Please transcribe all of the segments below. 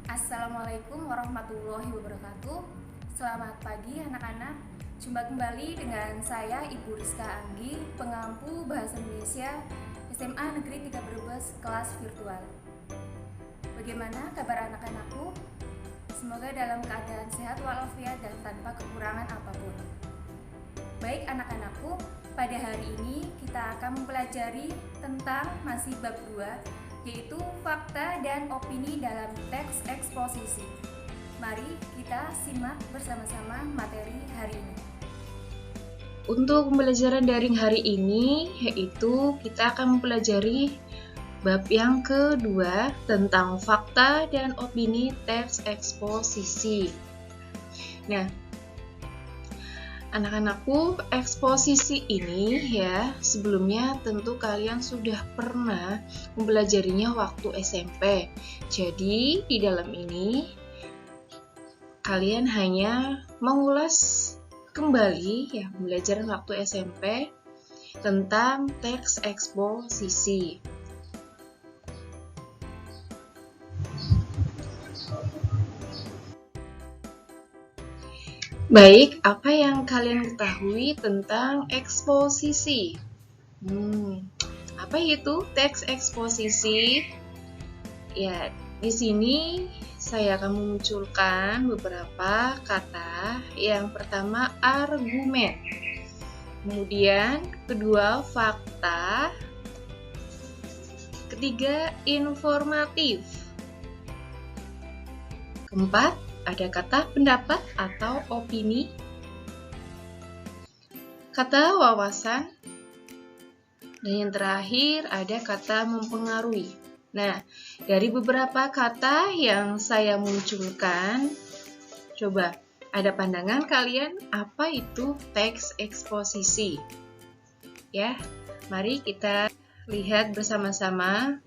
Assalamualaikum warahmatullahi wabarakatuh. Selamat pagi anak-anak. Jumpa kembali dengan saya Ibu Rizka Anggi, pengampu Bahasa Indonesia SMA Negeri 3 Brebes kelas virtual. Bagaimana kabar anak-anakku? Semoga dalam keadaan sehat walafiat dan tanpa kekurangan apapun. Baik anak-anakku, pada hari ini kita akan mempelajari tentang masih bab 2, yaitu fakta dan opini dalam teks eksposisi. Mari kita simak bersama-sama materi hari ini. Untuk pembelajaran daring hari ini, yaitu kita akan mempelajari bab yang kedua tentang fakta dan opini teks eksposisi. Nah, anak-anakku, eksposisi ini ya, sebelumnya tentu kalian sudah pernah mempelajarinya waktu SMP. Jadi, di dalam ini kalian hanya mengulas kembali ya pembelajaran waktu SMP tentang teks eksposisi. Baik, apa yang kalian ketahui tentang eksposisi? Apa itu teks eksposisi? Ya, di sini saya akan memunculkan beberapa kata. Yang pertama, argumen. Kemudian, kedua, fakta. Ketiga, informatif. Keempat, ada kata pendapat atau opini. Kata wawasan. Dan yang terakhir ada kata mempengaruhi. Nah, dari beberapa kata yang saya munculkan, coba ada pandangan kalian apa itu teks eksposisi? Ya, mari kita lihat bersama-sama.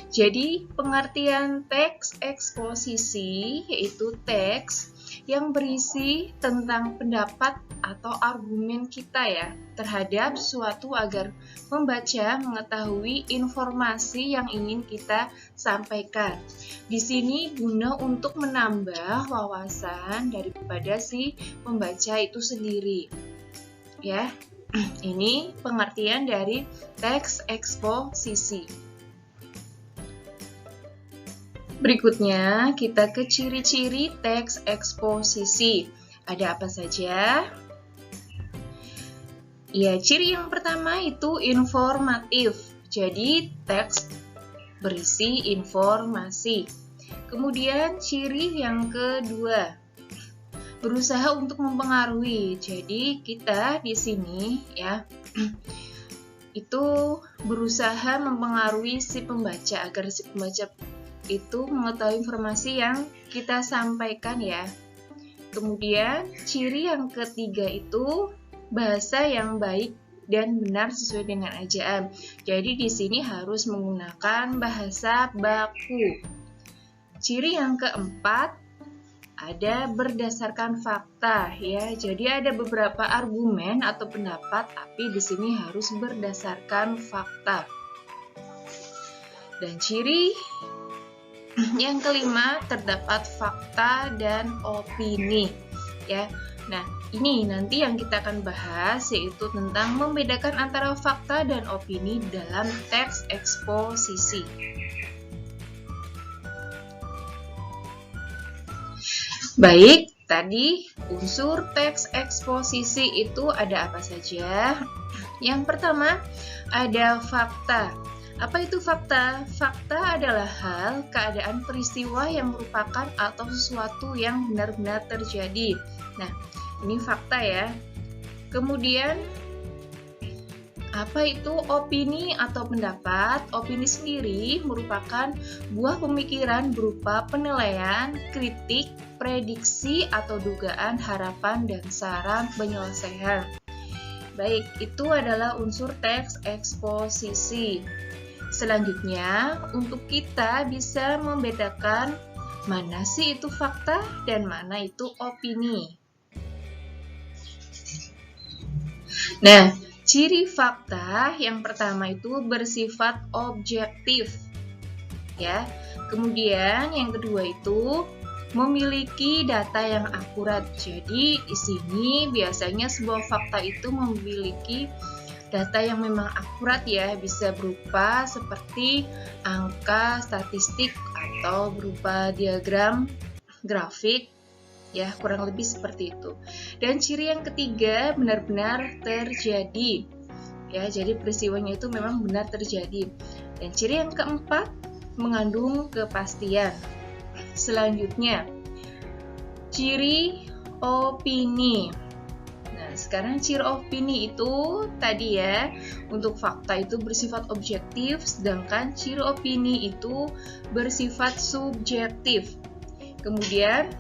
Jadi, pengertian teks eksposisi yaitu teks yang berisi tentang pendapat atau argumen kita ya terhadap suatu agar membaca mengetahui informasi yang ingin kita sampaikan. Di sini guna untuk menambah wawasan daripada si pembaca itu sendiri. Ya. Ini pengertian dari teks eksposisi. Berikutnya, kita ke ciri-ciri teks eksposisi. Ada apa saja? Ya, ciri yang pertama itu informatif. Jadi, teks berisi informasi. Kemudian, ciri yang kedua, berusaha untuk mempengaruhi. Jadi, kita di sini ya itu berusaha mempengaruhi si pembaca agar si pembaca itu mengetahui informasi yang kita sampaikan ya. Kemudian ciri yang ketiga itu bahasa yang baik dan benar sesuai dengan ejaan. Jadi di sini harus menggunakan bahasa baku. Ciri yang keempat ada berdasarkan fakta ya. Jadi ada beberapa argumen atau pendapat tapi di sini harus berdasarkan fakta. Dan ciri yang kelima, terdapat fakta dan opini ya. Nah, ini nanti yang kita akan bahas yaitu tentang membedakan antara fakta dan opini dalam teks eksposisi. Baik, tadi unsur teks eksposisi itu ada apa saja? Yang pertama, ada fakta. Apa itu fakta? Fakta adalah hal, keadaan, peristiwa yang merupakan atau sesuatu yang benar-benar terjadi. Nah, ini fakta ya. Kemudian, apa itu opini atau pendapat? Opini sendiri merupakan buah pemikiran berupa penilaian, kritik, prediksi atau dugaan, harapan, dan saran penyelesaian. Baik, itu adalah unsur teks eksposisi. Selanjutnya, untuk kita bisa membedakan mana sih itu fakta dan mana itu opini. Nah, ciri fakta yang pertama itu bersifat objektif. Ya, Kemudian yang kedua itu memiliki data yang akurat. Jadi di sini biasanya sebuah fakta itu memiliki data yang memang akurat ya, bisa berupa seperti angka, statistik, atau berupa diagram, grafik, ya kurang lebih seperti itu. Dan ciri yang ketiga benar-benar terjadi, ya jadi peristiwanya itu memang benar terjadi. Dan ciri yang keempat mengandung kepastian. Selanjutnya, ciri opini. Sekarang ciri opini itu tadi ya, untuk fakta itu bersifat objektif, sedangkan ciri opini itu bersifat subjektif. Kemudian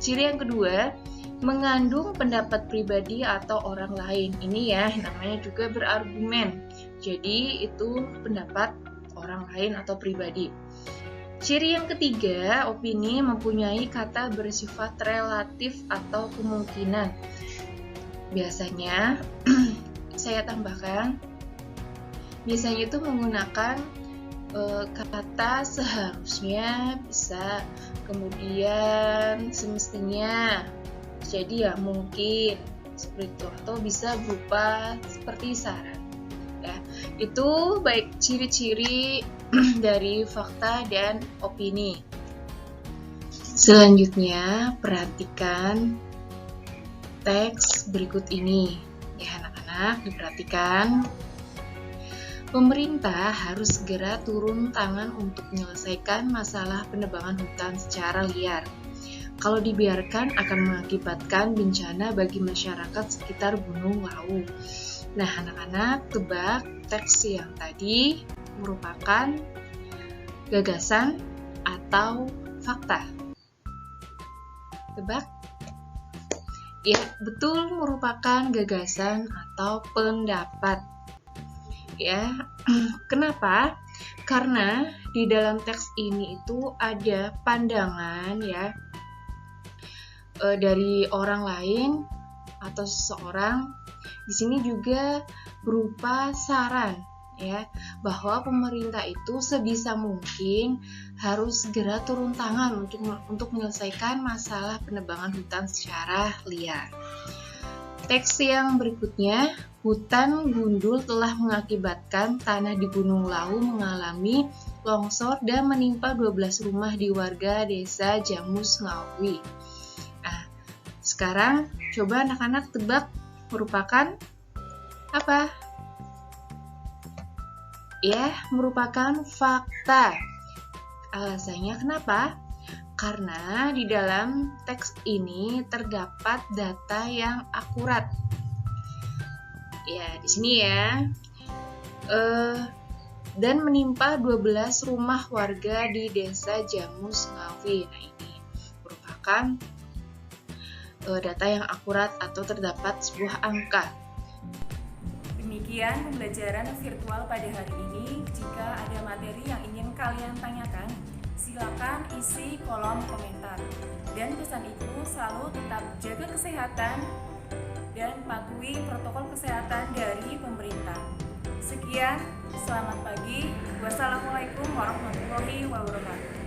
ciri yang kedua mengandung pendapat pribadi atau orang lain. Ini ya namanya juga berargumen. Jadi itu pendapat orang lain atau pribadi. Ciri yang ketiga, opini mempunyai kata bersifat relatif atau kemungkinan. Biasanya saya tambahkan, biasanya itu menggunakan kata seharusnya, bisa, kemudian semestinya, jadi ya mungkin seperti itu, atau bisa berupa seperti saran. Ya, itu baik ciri-ciri dari fakta dan opini. Selanjutnya perhatikan teks berikut ini, ya anak-anak, diperhatikan. Pemerintah harus segera turun tangan untuk menyelesaikan masalah penebangan hutan secara liar. Kalau dibiarkan akan mengakibatkan bencana bagi masyarakat sekitar Gunung Lawu. Nah anak-anak, tebak teks yang tadi merupakan gagasan atau fakta? Tebak? Ya, betul, merupakan gagasan atau pendapat. Ya, kenapa? Karena di dalam teks ini itu ada pandangan ya dari orang lain atau seseorang. Di sini juga berupa saran ya, bahwa pemerintah itu sebisa mungkin harus segera turun tangan untuk menyelesaikan masalah penebangan hutan secara liar. Teks yang berikutnya, hutan gundul telah mengakibatkan tanah di Gunung Lawu mengalami longsor dan menimpa 12 rumah di warga desa Jamus Ngawi. Nah, sekarang coba anak-anak tebak merupakan apa? Ya, merupakan fakta. Alasannya kenapa? Karena di dalam teks ini terdapat data yang akurat. Ya, di sini ya. Dan menimpa 12 rumah warga di desa Jamus Ngawi. Nah, ini merupakan data yang akurat atau terdapat sebuah angka. Demikian pembelajaran virtual pada hari ini. Jika ada materi yang ingin kalian tanyakan, silakan isi kolom komentar. Dan pesan ibu selalu tetap jaga kesehatan dan patuhi protokol kesehatan dari pemerintah. Sekian, selamat pagi. Wassalamualaikum warahmatullahi wabarakatuh.